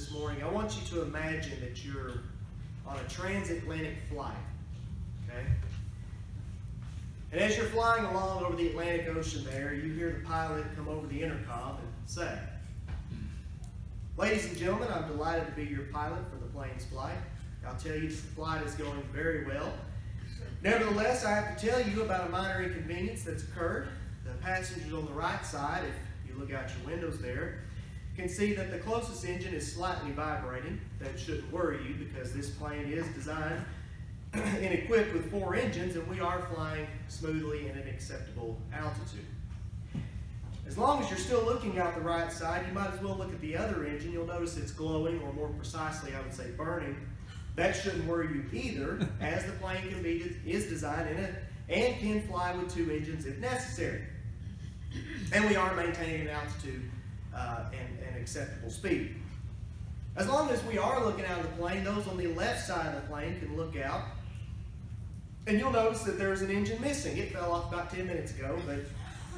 this morning, I want you to imagine that you're on a transatlantic flight, okay? And as you're flying along over the Atlantic Ocean there, you hear the pilot come over the intercom and say, "Ladies and gentlemen, I'm delighted to be your pilot for the plane's flight. I'll tell you the flight is going very well. Nevertheless, I have to tell you about a minor inconvenience that's occurred. The passengers on the right side, if you look out your windows there, can see that the closest engine is slightly vibrating. That shouldn't worry you because this plane is designed and equipped with 4 engines, and we are flying smoothly at an acceptable altitude. As long as you're still looking out the right side, you might as well look at the other engine. You'll notice it's glowing, or more precisely, I would say burning. That shouldn't worry you either, as the plane is designed in it and can fly with 2 engines if necessary. And we are maintaining an altitude and acceptable speed. As long as we are looking out of the plane, those on the left side of the plane can look out, and you'll notice that there's an engine missing. It fell off about 10 minutes ago, but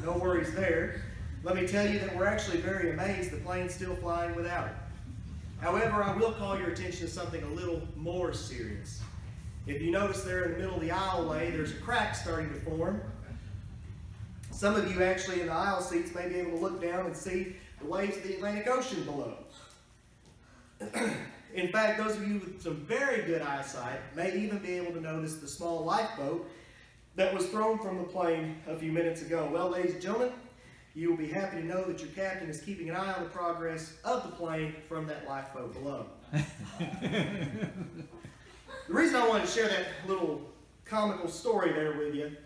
no worries there. Let me tell you that we're actually very amazed the plane's still flying without it. However, I will call your attention to something a little more serious. If you notice there in the middle of the aisleway, there's a crack starting to form. Some of you actually in the aisle seats may be able to look down and see the waves of the Atlantic Ocean below. In fact, those of you with some very good eyesight may even be able to notice the small lifeboat that was thrown from the plane a few minutes ago. Well, ladies and gentlemen, you will be happy to know that your captain is keeping an eye on the progress of the plane from that lifeboat below. The reason I wanted to share that little comical story there with you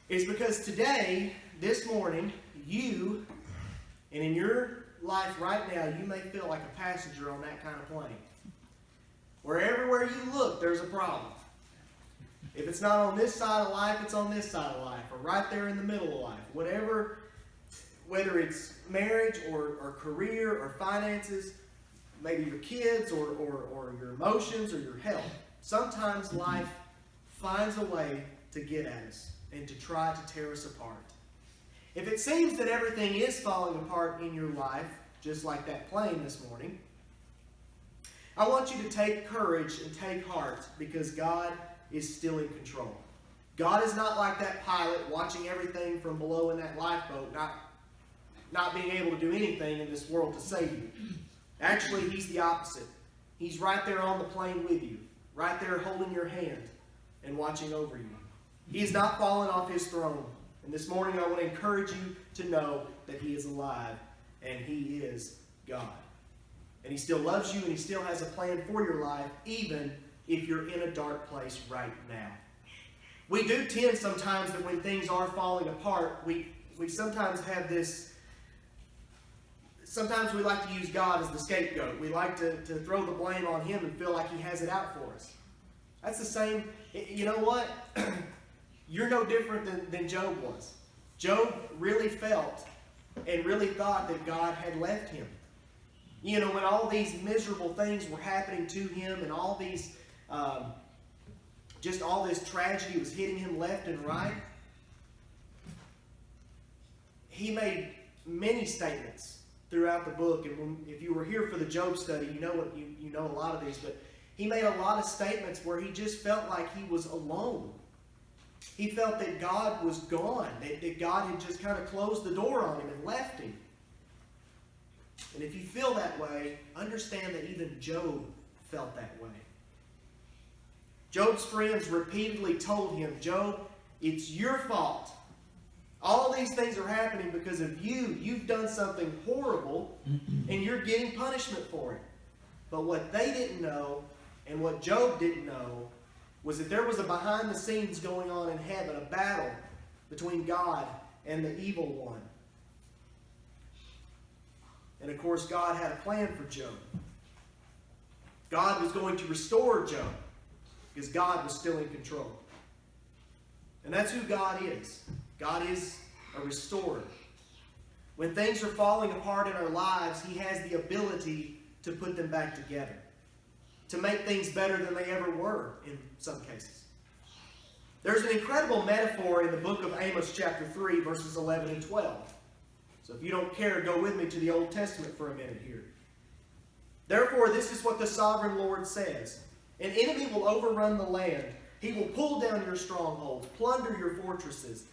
is because today, this morning, you, and in your life right now, you may feel like a passenger on that kind of plane. Where everywhere you look, there's a problem. If it's not on this side of life, it's on this side of life, or right there in the middle of life. Whatever, whether it's marriage or career or finances, maybe your kids or your emotions or your health. Sometimes life finds a way to get at us and to try to tear us apart. If it seems that everything is falling apart in your life, just like that plane this morning, I want you to take courage and take heart because God is still in control. God is not like that pilot watching everything from below in that lifeboat, not being able to do anything in this world to save you. Actually, He's the opposite. He's right there on the plane with you, right there holding your hand and watching over you. He has not fallen off His throne. And this morning I want to encourage you to know that He is alive and He is God. And He still loves you and He still has a plan for your life, even if you're in a dark place right now. We do tend sometimes that when things are falling apart, we sometimes have this, sometimes we like to use God as the scapegoat. We like to throw the blame on Him and feel like He has it out for us. That's the same, you know what? You're no different than Job was. Job really felt and really thought that God had left him. You know, when all these miserable things were happening to him and all these, just all this tragedy was hitting him left and right, he made many statements throughout the book. And if you were here for the Job study, you know a lot of these, but he made a lot of statements where he just felt like he was alone. He felt that God was gone, that God had just kind of closed the door on him and left him. And if you feel that way, understand that even Job felt that way. Job's friends repeatedly told him, "Job, it's your fault. All these things are happening because of you. You've done something horrible, and you're getting punishment for it." But what they didn't know, and what Job didn't know, was that there was a behind the scenes going on in heaven, a battle between God and the evil one. And of course, God had a plan for Job. God was going to restore Job because God was still in control. And that's who God is. God is a restorer. When things are falling apart in our lives, He has the ability to put them back together, to make things better than they ever were in some cases. There's an incredible metaphor in the book of Amos chapter 3, verses 11 and 12. So if you don't care, go with me to the Old Testament for a minute here. Therefore, this is what the sovereign Lord says. An enemy will overrun the land. He will pull down your strongholds, plunder your fortresses.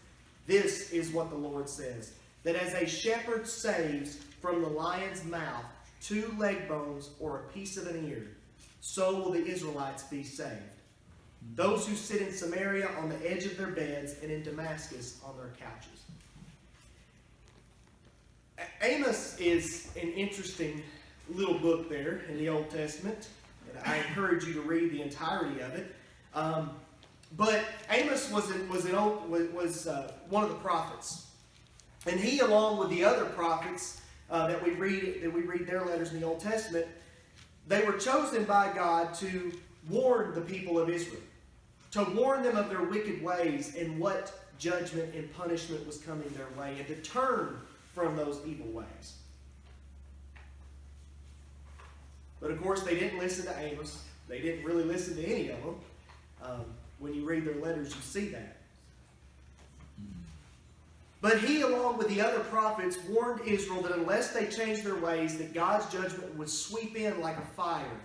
This is what the Lord says, that as a shepherd saves from the lion's mouth 2 leg bones or a piece of an ear, so will the Israelites be saved. Those who sit in Samaria on the edge of their beds and in Damascus on their couches. Amos is an interesting little book there in the Old Testament, and I encourage you to read the entirety of it. But Amos was one of the prophets, and he, along with the other prophets that we read their letters in the Old Testament, they were chosen by God to warn the people of Israel, to warn them of their wicked ways and what judgment and punishment was coming their way, and to turn from those evil ways. But of course, they didn't listen to Amos. They didn't really listen to any of them. When you read their letters, you see that. But he, along with the other prophets, warned Israel that unless they changed their ways, that God's judgment would sweep in like a fire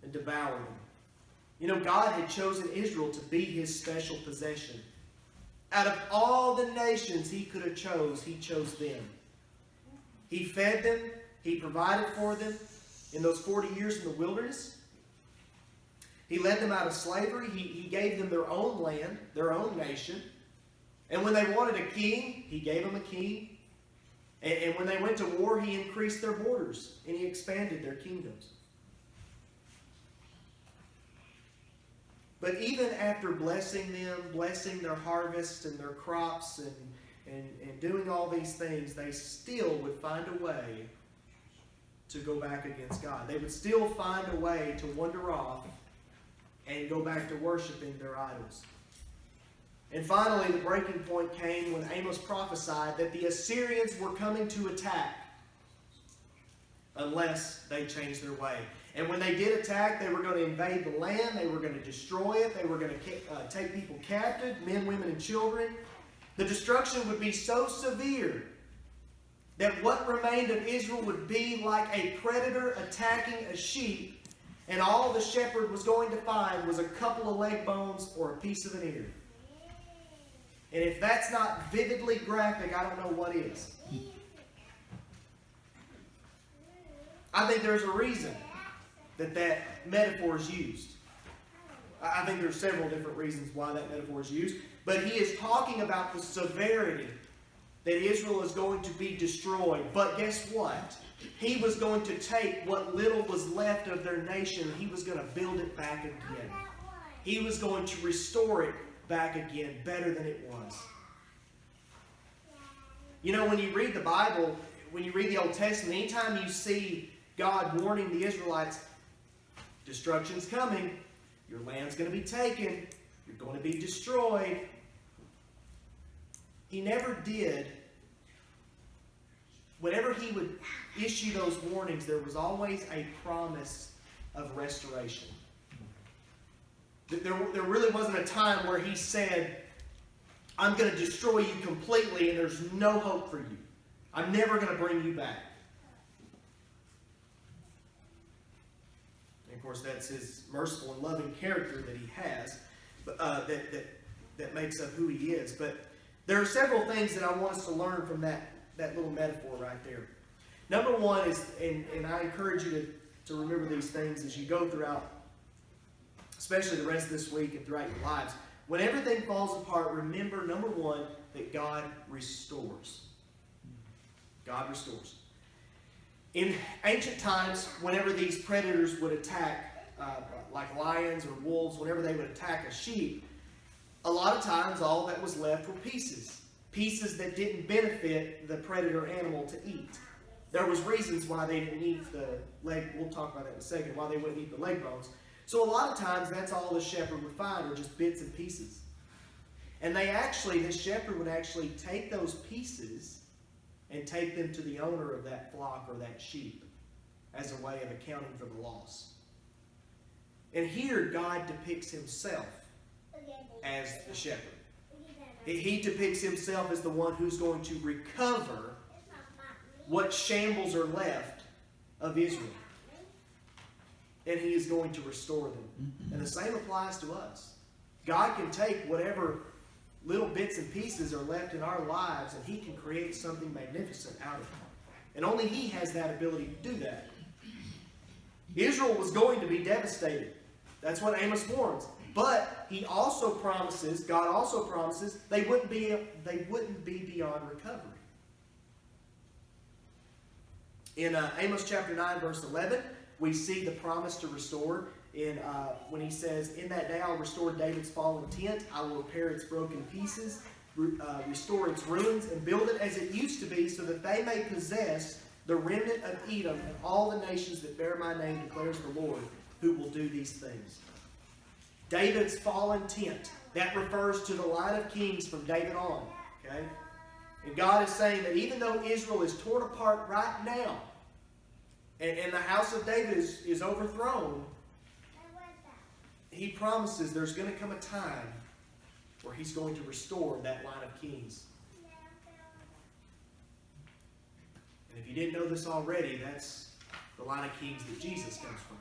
and devour them. You know, God had chosen Israel to be his special possession. Out of all the nations he could have chose, he chose them. He fed them. He provided for them in those 40 years in the wilderness. He led them out of slavery. He gave them their own land, their own nation. And when they wanted a king, he gave them a king. And when they went to war, he increased their borders and he expanded their kingdoms. But even after blessing them, blessing their harvest and their crops and doing all these things, they still would find a way to go back against God. They would still find a way to wander off and go back to worshiping their idols. And finally, the breaking point came when Amos prophesied that the Assyrians were coming to attack unless they changed their way. And when they did attack, they were going to invade the land. They were going to destroy it. They were going to take people captive, men, women, and children. The destruction would be so severe that what remained of Israel would be like a predator attacking a sheep, and all the shepherd was going to find was a couple of leg bones or a piece of an ear. And if that's not vividly graphic, I don't know what is. I think there's a reason that metaphor is used. I think there's several different reasons why that metaphor is used. But he is talking about the severity that Israel is going to be destroyed. But guess what? He was going to take what little was left of their nation and he was going to build it back again. He was going to restore it back again, better than it was. You know, when you read the Bible, when you read the Old Testament, anytime you see God warning the Israelites, destruction's coming, your land's going to be taken, you're going to be destroyed. He never did. Whenever he would issue those warnings, there was always a promise of restoration. There really wasn't a time where he said, I'm going to destroy you completely and there's no hope for you. I'm never going to bring you back. And of course, that's his merciful and loving character that he has, that makes up who he is. But there are several things that I want us to learn from that little metaphor right there. Number one is, and I encourage you to remember these things as you go throughout, especially the rest of this week and throughout your lives. When everything falls apart, remember, number one, that God restores. God restores. In ancient times, whenever these predators would attack, like lions or wolves, whenever they would attack a sheep, a lot of times all that was left were pieces. Pieces that didn't benefit the predator animal to eat. There was reasons why they didn't eat the leg. We'll talk about that in a second, why they wouldn't eat the leg bones. So a lot of times that's all the shepherd would find are just bits and pieces. And this shepherd would actually take those pieces and take them to the owner of that flock or that sheep as a way of accounting for the loss. And here God depicts himself as the shepherd. He depicts himself as the one who's going to recover what shambles are left of Israel. and He is going to restore them. And the same applies to us. God can take whatever little bits and pieces are left in our lives, and He can create something magnificent out of them. And only He has that ability to do that. Israel was going to be devastated. That's what Amos warns. But He also promises, God also promises, they wouldn't be beyond recovery. In Amos chapter 9, verse 11, we see the promise to restore. When He says, "In that day I'll restore David's fallen tent. I will repair its broken pieces, restore its ruins, and build it as it used to be, so that they may possess the remnant of Edom and all the nations that bear my name, declares the Lord, who will do these things." David's fallen tent. That refers to the line of kings from David on. Okay? And God is saying that even though Israel is torn apart right now, and the house of David is overthrown, He promises there's going to come a time where He's going to restore that line of kings. And if you didn't know this already, that's the line of kings that Jesus comes from.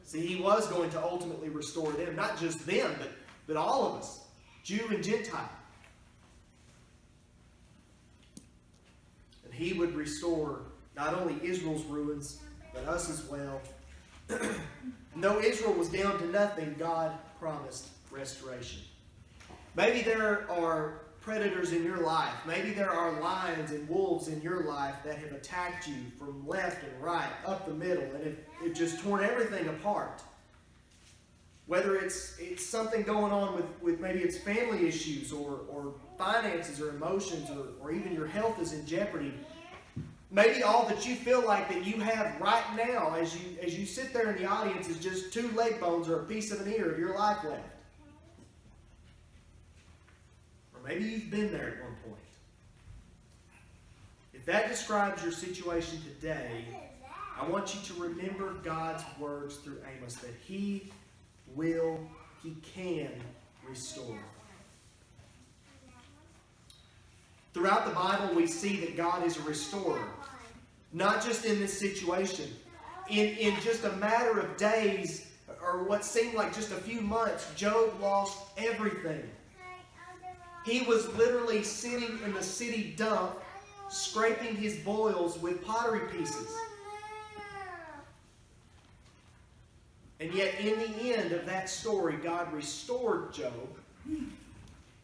See, He was going to ultimately restore them. Not just them, but all of us. Jew and Gentile. And He would restore not only Israel's ruins, but us as well. And though Israel was down to nothing, God promised restoration. Maybe there are predators in your life. Maybe there are lions and wolves in your life that have attacked you from left and right, up the middle, and have just torn everything apart. Whether it's something going on with maybe it's family issues or finances or emotions or even your health is in jeopardy. Maybe all that you feel like that you have right now as you sit there in the audience is just 2 leg bones or a piece of an ear of your life left. Or maybe you've been there at one point. If that describes your situation today, I want you to remember God's words through Amos that He can restore. Throughout the Bible, we see that God is a restorer. Not just in this situation. In just a matter of days, or what seemed like just a few months, Job lost everything. He was literally sitting in the city dump, scraping his boils with pottery pieces. And yet, in the end of that story, God restored Job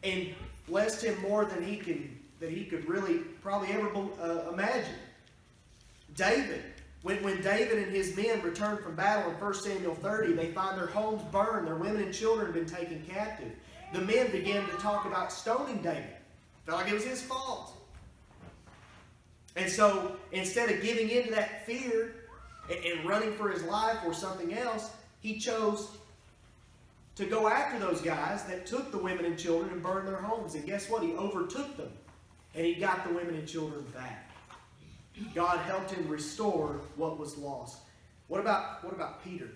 and blessed him more than he could really probably ever imagine. David, when David and his men returned from battle in 1 Samuel 30, they find their homes burned, their women and children been taken captive. The men began to talk about stoning David. Felt like it was his fault. And so, instead of giving in to that fear and running for his life or something else, he chose to go after those guys that took the women and children and burned their homes. And guess what? He overtook them. And he got the women and children back. God helped him restore what was lost. What about Peter?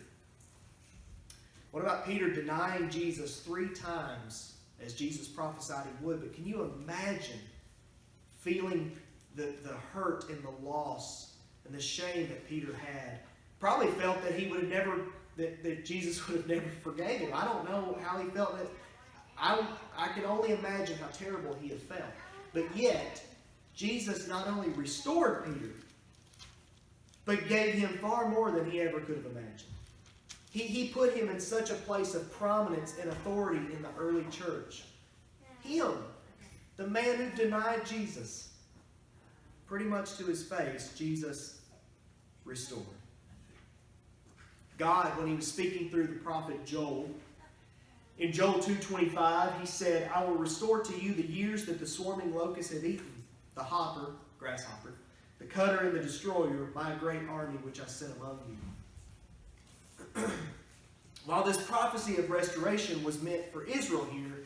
What about Peter denying Jesus 3 times as Jesus prophesied he would? But can you imagine feeling the hurt and the loss and the shame that Peter had? Probably felt that he would have never, that Jesus would have never forgave him. I don't know how he felt. That I can only imagine how terrible he had felt. But yet, Jesus not only restored Peter, but gave him far more than he ever could have imagined. He put him in such a place of prominence and authority in the early church. Him, the man who denied Jesus, pretty much to his face, Jesus restored. God, when he was speaking through the prophet Joel, in Joel 2:25, he said, "I will restore to you the years that the swarming locusts have eaten, the hopper, grasshopper, the cutter and the destroyer, my great army which I sent among you." While this prophecy of restoration was meant for Israel here,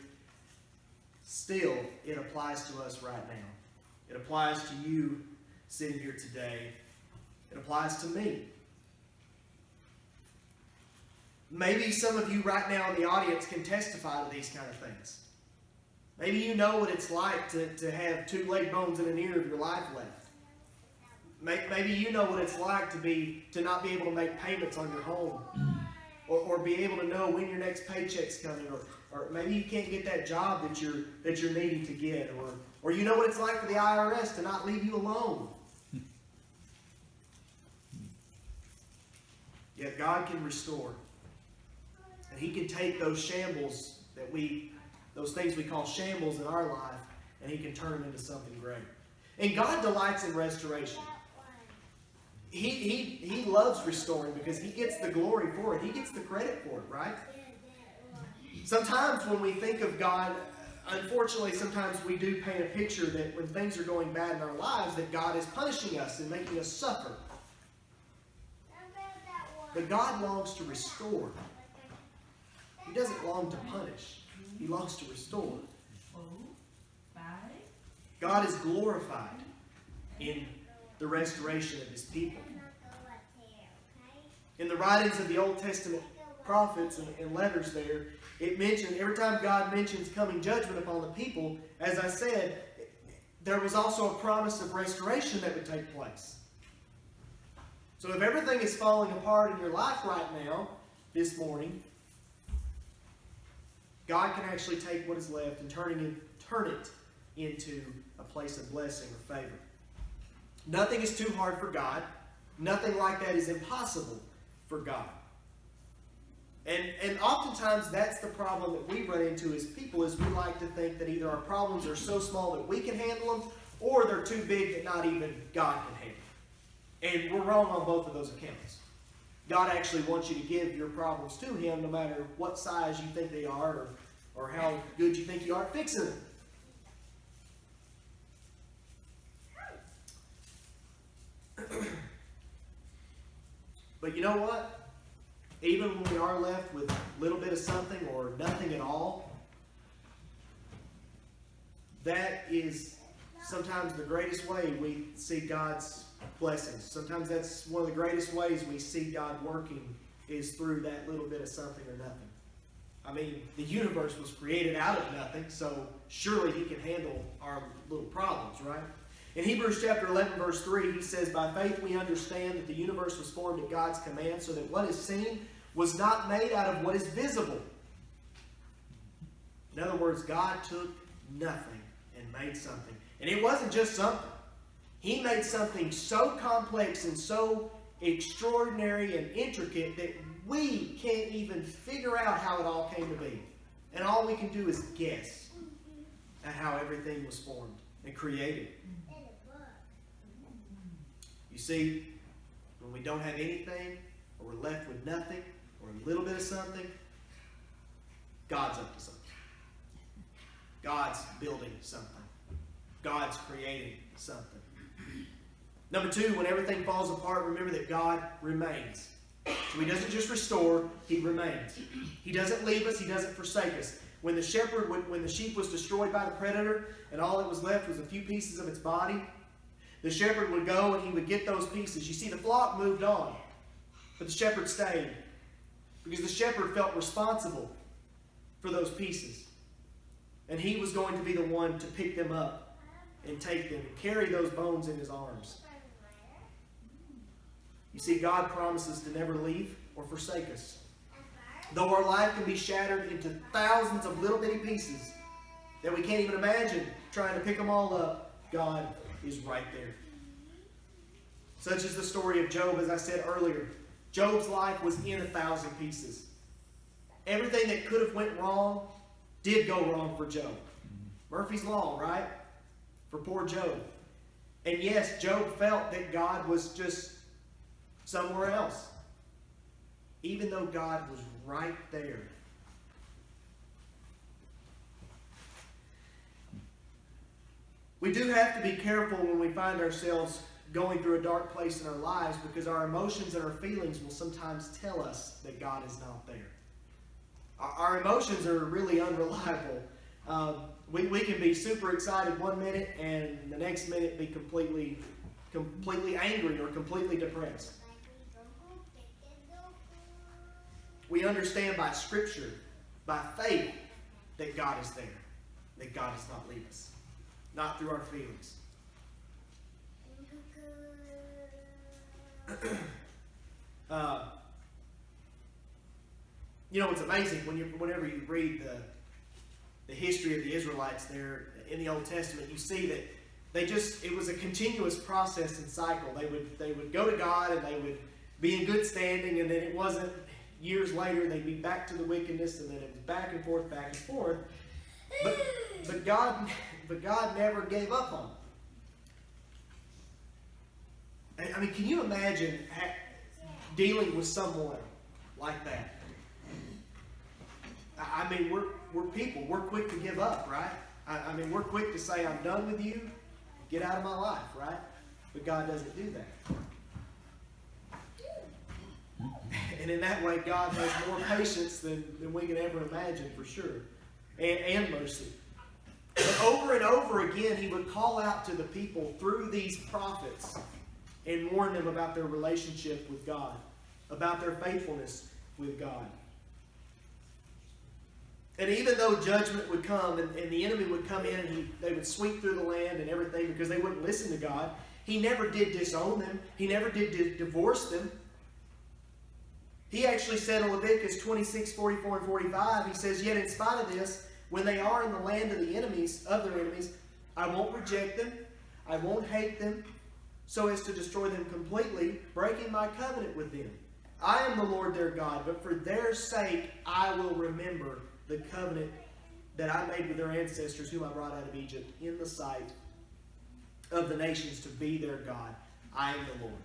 still it applies to us right now. It applies to you sitting here today. It applies to me. Maybe some of you right now in the audience can testify to these kind of things. Maybe you know what it's like to have 2 leg bones and an ear of your life left. Maybe you know what it's like to not be able to make payments on your home, or be able to know when your next paycheck's coming, or maybe you can't get that job that you're needing to get, or you know what it's like for the IRS to not leave you alone. Yet God can restore, and He can take those shambles those things we call shambles in our life, and He can turn them into something great. And God delights in restoration. He loves restoring because He gets the glory for it. He gets the credit for it, right? Sometimes when we think of God, unfortunately, sometimes we do paint a picture that when things are going bad in our lives, that God is punishing us and making us suffer. But God longs to restore. He doesn't long to punish. He longs to restore. God is glorified in the restoration of His people. In the writings of the Old Testament prophets and letters there, it mentioned, every time God mentions coming judgment upon the people, as I said, there was also a promise of restoration that would take place. So if everything is falling apart in your life right now, this morning, God can actually take what is left and turn it into a place of blessing or favor. Nothing is too hard for God. Nothing like that is impossible for God. And oftentimes that's the problem that we run into as people, is we like to think that either our problems are so small that we can handle them, or they're too big that not even God can handle. And we're wrong on both of those accounts. God actually wants you to give your problems to Him, no matter what size you think they are, or how good you think you are at fixing them. But you know what? Even when we are left with a little bit of something or nothing at all, that is sometimes the greatest way we see God's blessings. Sometimes that's one of the greatest ways we see God working, is through that little bit of something or nothing. I mean, the universe was created out of nothing, so surely He can handle our little problems, right? In Hebrews chapter 11, verse 3, he says, "By faith we understand that the universe was formed at God's command, so that what is seen was not made out of what is visible." In other words, God took nothing and made something. And it wasn't just something. He made something so complex and so extraordinary and intricate that we can't even figure out how it all came to be. And all we can do is guess at how everything was formed and created. You see, when we don't have anything, or we're left with nothing, or a little bit of something, God's up to something. God's building something. God's creating something. Number two, when everything falls apart, remember that God remains. So He doesn't just restore, He remains. He doesn't leave us, He doesn't forsake us. When the sheep was destroyed by the predator, and all that was left was a few pieces of its body, the shepherd would go and he would get those pieces. You see, the flock moved on, but the shepherd stayed, because the shepherd felt responsible for those pieces. And he was going to be the one to pick them up and take them and carry those bones in his arms. You see, God promises to never leave or forsake us. Though our life can be shattered into thousands of little bitty pieces that we can't even imagine trying to pick them all up, God is right there. Such is the story of Job, as I said earlier. Job's life was in 1,000 pieces. Everything that could have went wrong did go wrong for Job. Murphy's Law, right? For poor Job. And yes, Job felt that God was just somewhere else, even though God was right there. We do have to be careful when we find ourselves going through a dark place in our lives, because our emotions and our feelings will sometimes tell us that God is not there. Our emotions are really unreliable. We can be super excited one minute and the next minute be completely angry or completely depressed. We understand by Scripture, by faith, that God is there. That God does not leave us. Not through our feelings. It's amazing whenever you read the history of the Israelites there in the Old Testament, you see that it was a continuous process and cycle. They would go to God and they would be in good standing, and then it wasn't years later they'd be back to the wickedness, and then it was back and forth, back and forth. But God never gave up on them. I mean, can you imagine dealing with someone like that? I mean, we're people. We're quick to give up, right? I mean, we're quick to say, I'm done with you. Get out of my life, right? But God doesn't do that. And in that way, God has more patience than we can ever imagine, for sure. And mercy. But over and over again, He would call out to the people through these prophets and warn them about their relationship with God, about their faithfulness with God. And even though judgment would come and the enemy would come in and they would sweep through the land and everything because they wouldn't listen to God, He never did disown them. He never did divorce them. He actually said in Leviticus 26, 44 and 45, He says, "Yet in spite of this, when they are in the land of their enemies, I won't reject them, I won't hate them, so as to destroy them completely, breaking my covenant with them. I am the Lord their God, but for their sake I will remember the covenant that I made with their ancestors, whom I brought out of Egypt, in the sight of the nations to be their God. I am the Lord."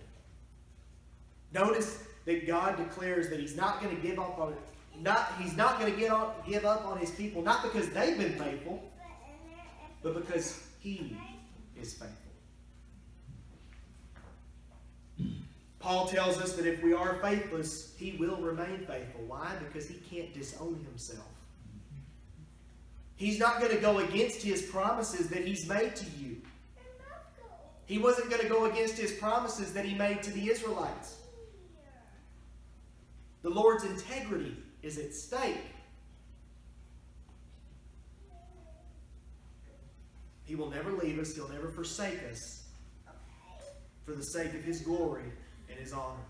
Notice that God declares that He's not going to give up on it. He's not going to give up on His people, not because they've been faithful, but because He is faithful. Paul tells us that if we are faithless, He will remain faithful. Why? Because He can't disown Himself. He's not going to go against His promises that He's made to you. He wasn't going to go against His promises that He made to the Israelites. The Lord's integrity is at stake. He will never leave us. He'll never forsake us for the sake of His glory and His honor.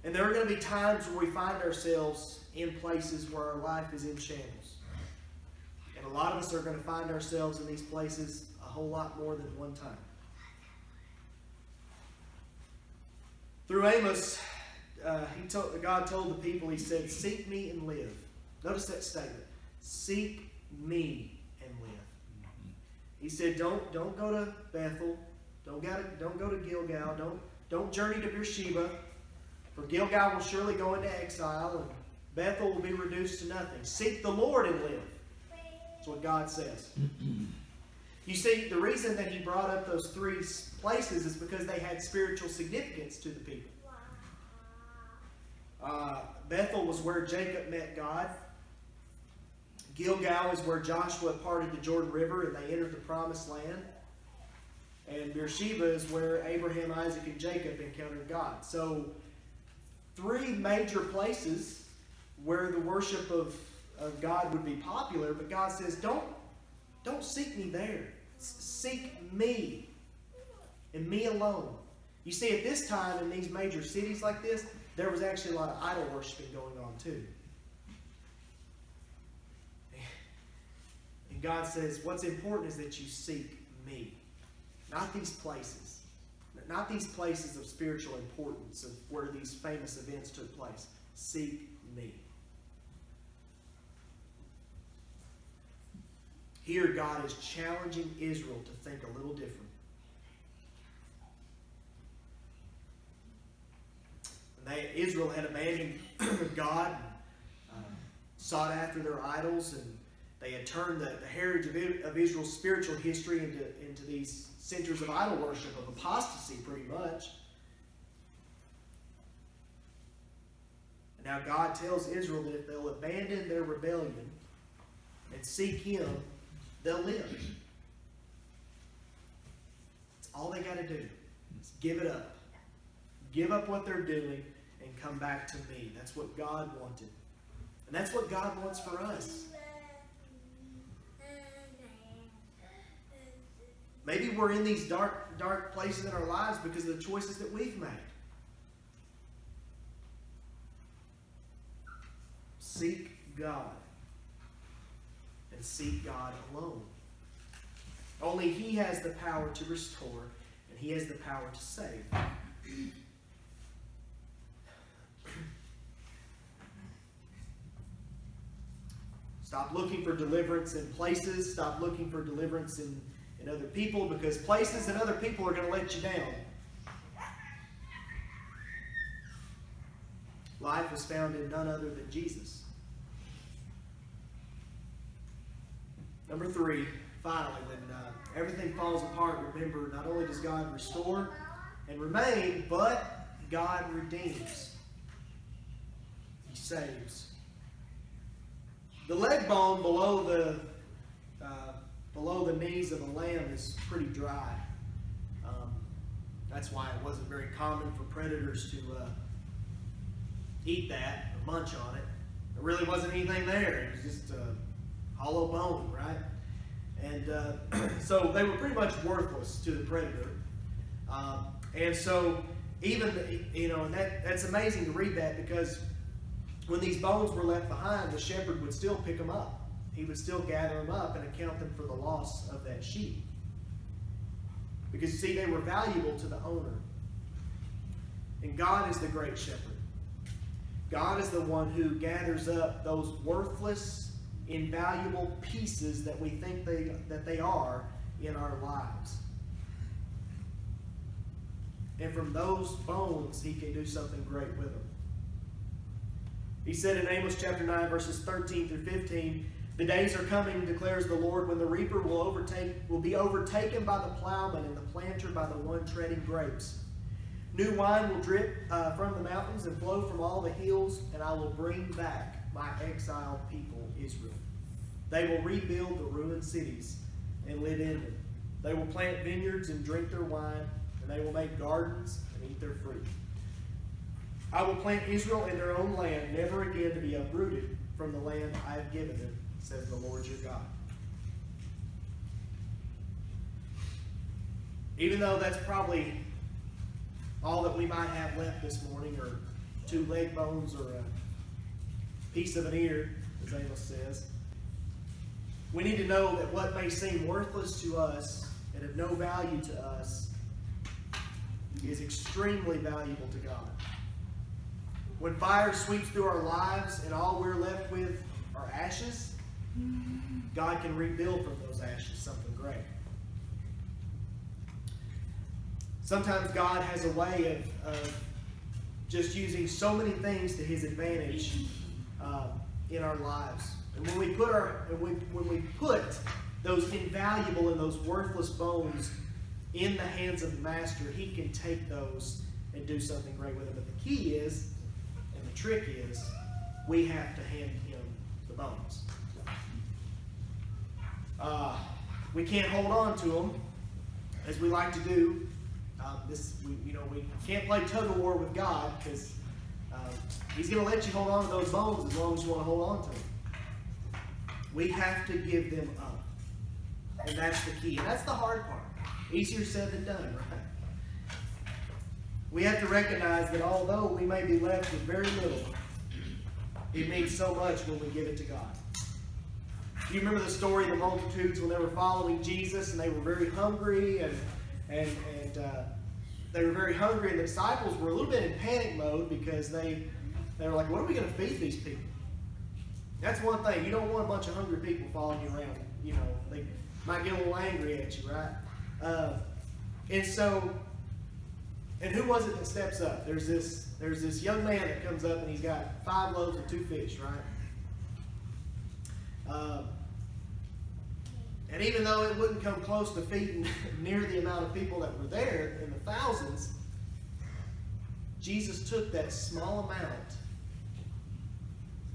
And there are going to be times where we find ourselves in places where our life is in shambles. And a lot of us are going to find ourselves in these places a whole lot more than one time. Through Amos, God told the people, He said, "Seek me and live." Notice that statement. Seek me and live. He said, don't go to Bethel. Don't go to Gilgal. Don't journey to Beersheba. For Gilgal will surely go into exile, and Bethel will be reduced to nothing. Seek the Lord and live. That's what God says. You see, the reason that He brought up those three places is because they had spiritual significance to the people. Bethel was where Jacob met God. Gilgal is where Joshua parted the Jordan River and they entered the Promised Land. And Beersheba is where Abraham, Isaac, and Jacob encountered God. So, three major places where the worship of God would be popular, but God says, don't seek me there. Seek me and me alone. You see, at this time in these major cities like this, there was actually a lot of idol worshiping going on too. And God says, what's important is that you seek me. Not these places. Not these places of spiritual importance of where these famous events took place. Seek me. Here God is challenging Israel to think a little different. Israel had abandoned God, sought after their idols, and they had turned the heritage of Israel's spiritual history into these centers of idol worship, of apostasy pretty much. And now God tells Israel that if they'll abandon their rebellion and seek Him, they'll live. It's all they got to do. Is give it up. Give up what they're doing and come back to me. That's what God wanted. And that's what God wants for us. Maybe we're in these dark places in our lives because of the choices that we've made. Seek God. And seek God alone. Only He has the power to restore, and He has the power to save. Stop looking for deliverance in places. Stop looking for deliverance in other people, because places and other people are going to let you down. Life is found in none other than Jesus. Number 3, finally, when everything falls apart, remember, not only does God restore and remain, but God redeems. He saves. The leg bone below the knees of a lamb is pretty dry. That's why it wasn't very common for predators to eat that or munch on it. There really wasn't anything there. It was just a hollow bone, right? And so they were pretty much worthless to the predator. And so even, and that's amazing to read that, because when these bones were left behind, the shepherd would still pick them up. He would still gather them up and account them for the loss of that sheep. Because, you see, they were valuable to the owner. And God is the great shepherd. God is the one who gathers up those worthless, invaluable pieces that we think that they are in our lives. And from those bones, He can do something great with them. He said in Amos chapter 9, verses 13 through 15, "The days are coming, declares the Lord, when the reaper will be overtaken by the plowman and the planter by the one treading grapes. New wine will drip from the mountains and flow from all the hills, and I will bring back my exiled people, Israel. They will rebuild the ruined cities and live in them. They will plant vineyards and drink their wine, and they will make gardens and eat their fruit. I will plant Israel in their own land, never again to be uprooted from the land I have given them, says the Lord your God." Even though that's probably all that we might have left this morning, or 2 leg bones or a piece of an ear, as Amos says, we need to know that what may seem worthless to us and of no value to us is extremely valuable to God. When fire sweeps through our lives and all we're left with are ashes, God can rebuild from those ashes something great. Sometimes God has a way of just using so many things to His advantage in our lives. And when we put those invaluable and those worthless bones in the hands of the Master, He can take those and do something great with them. But the key is, and the trick is, we have to hand Him the bones. We can't hold on to them as we like to do. We can't play tug of war with God, because He's going to let you hold on to those bones as long as you want to hold on to them. We have to give them up. And that's the key. And that's the hard part. Easier said than done, right? We have to recognize that although we may be left with very little, it means so much when we give it to God. Do you remember the story of the multitudes when they were following Jesus and they were very hungry and they were very hungry, and the disciples were a little bit in panic mode because they were like, what are we going to feed these people? That's one thing. You don't want a bunch of hungry people following you around. They might get a little angry at you, right? And who was it that steps up? There's this young man that comes up and he's got 5 loaves and 2 fish, right? And even though it wouldn't come close to feeding near the amount of people that were there in the thousands, Jesus took that small amount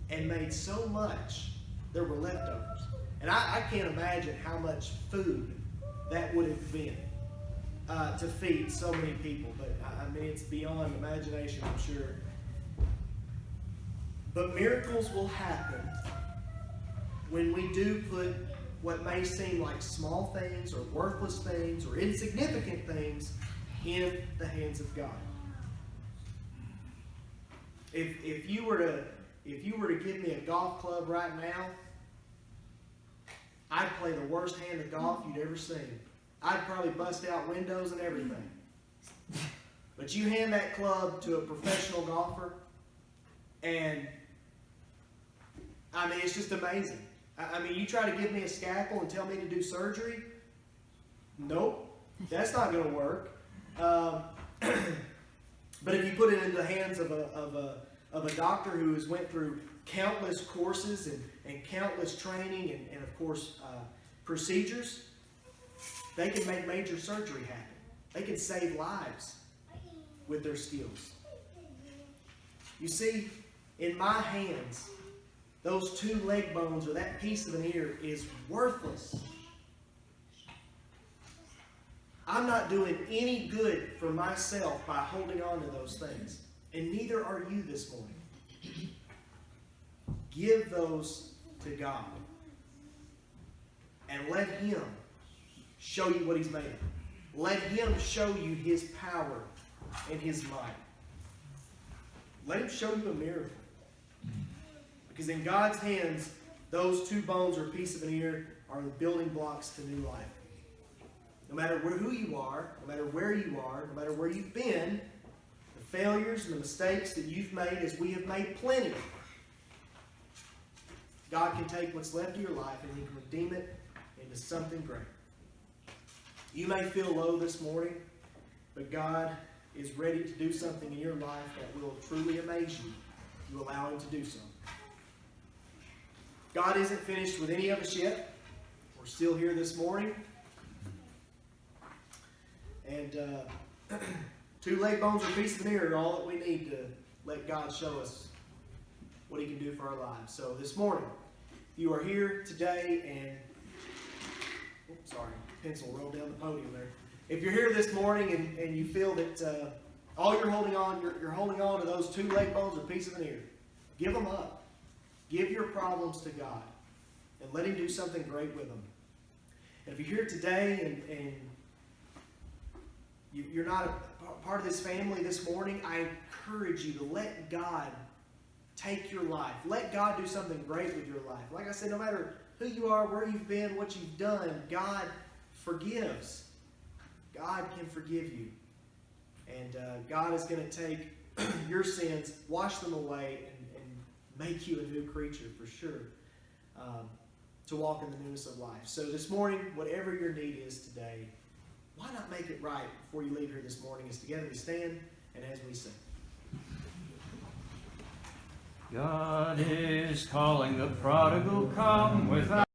and made so much there were leftovers. And I can't imagine how much food that would have been to feed so many people. But it's beyond imagination, I'm sure. But miracles will happen when we do put what may seem like small things or worthless things or insignificant things in the hands of God. If you were to give me a golf club right now, I'd play the worst hand of golf you'd ever seen. I'd probably bust out windows and everything. But you hand that club to a professional golfer, and I mean, it's just amazing. I mean, you try to give me a scalpel and tell me to do surgery? Nope, that's not going to work. But if you put it into the hands of a doctor who has went through countless courses and countless training and of course, procedures, they can make major surgery happen. They can save lives with their skills. You see, in my hands, those 2 leg bones or that piece of an ear is worthless. I'm not doing any good for myself by holding on to those things. And neither are you this morning. Give those to God. And let Him show you what He's made of. Let Him show you His power and His might. Let Him show you a miracle. Because in God's hands, those 2 bones or a piece of an ear are the building blocks to new life. No matter who you are, no matter where you are, no matter where you've been, the failures and the mistakes that you've made, as we have made plenty, God can take what's left of your life and He can redeem it into something great. You may feel low this morning, but God is ready to do something in your life that will truly amaze you if you allow Him to do so. God isn't finished with any of us yet. We're still here this morning. And 2 leg bones or a piece of an ear are all that we need to let God show us what He can do for our lives. So this morning, if you are here today and, pencil rolled down the podium there. If you're here this morning and you feel that all you're holding on to those 2 leg bones or a piece of an ear, give them up. Give your problems to God and let Him do something great with them. And if you're here today and you're not a part of this family this morning, I encourage you to let God take your life. Let God do something great with your life. Like I said, no matter who you are, where you've been, what you've done, God forgives. God can forgive you. And God is going to take your sins, wash them away, and make you a new creature for sure, to walk in the newness of life. So this morning, whatever your need is today, why not make it right before you leave here this morning as together we stand and as we sing. God is calling the prodigal, come without.